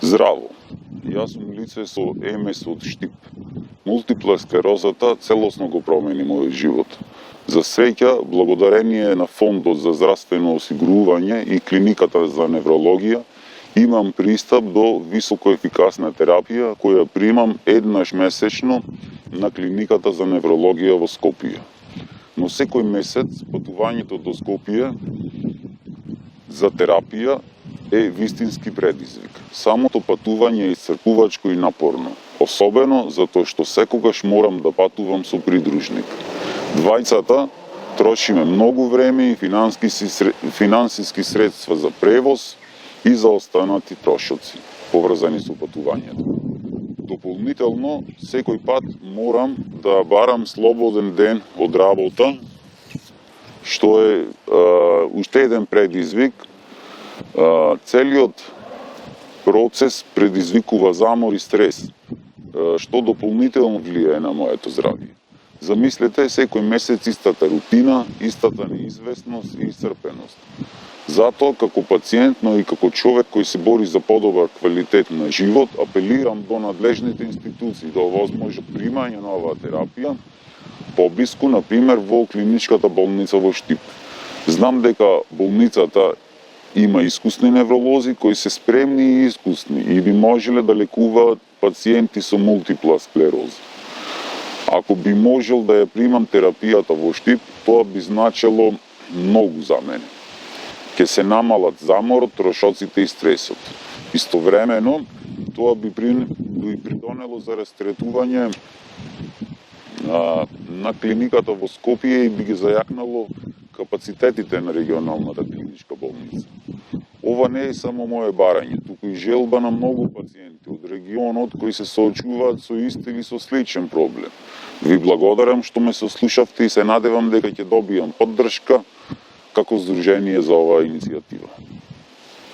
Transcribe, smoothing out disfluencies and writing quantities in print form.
Здраво, јас сум лице со МС од Штип. Мултипла склерозата целосно го промени мојот живот. За среќа, благодарение на Фондот за здравствено осигурување и Клиниката за неврологија, имам пристап до високоефикасна терапија која примам еднаш месечно на Клиниката за неврологија во Скопје. Но секој месец патувањето до Скопје за терапија е вистински предизвик. Самото патување е исцрпувачко и напорно, особено затоа што секогаш морам да патувам со придружник. Двајцата трошиме многу време и финансиски средства за превоз и за останати трошоци, поврзани со патувањето. Дополнително, секој пат морам да барам слободен ден од работа, што е уште еден предизвик. Целиот процес предизвикува замор и стрес, што дополнително влијае на моето здравје. Замислете, секој месец истата рутина, истата неизвестност и исцрпеност. Затоа, како пациент, но и како човек кој се бори за подобар квалитет на живот, апелирам до надлежните институции да овозможат примање на оваа терапија поблиску, например, во клиничката болница во Штип. Знам дека болницата има искусни невролози кои се спремни и искусни и би можеле да лекуваат пациенти со мултипла склероза. Ако би можел да ја примам терапијата во Штип, тоа би значело многу за мене. Ке се намалат заморот, трошоците и стресот. Истовремено, тоа би придонело за растретување на клиниката во Скопје и би ги зајакнало капацитетите на регионалната клиничка болница. Ова не е само моје барање, туку и желба на многу пациенти од регионот кои се соочуваат со ист или со сличен проблем. Ви благодарам што ме сослушавте и се надевам дека ќе добијам поддршка како здружение за оваа иницијатива.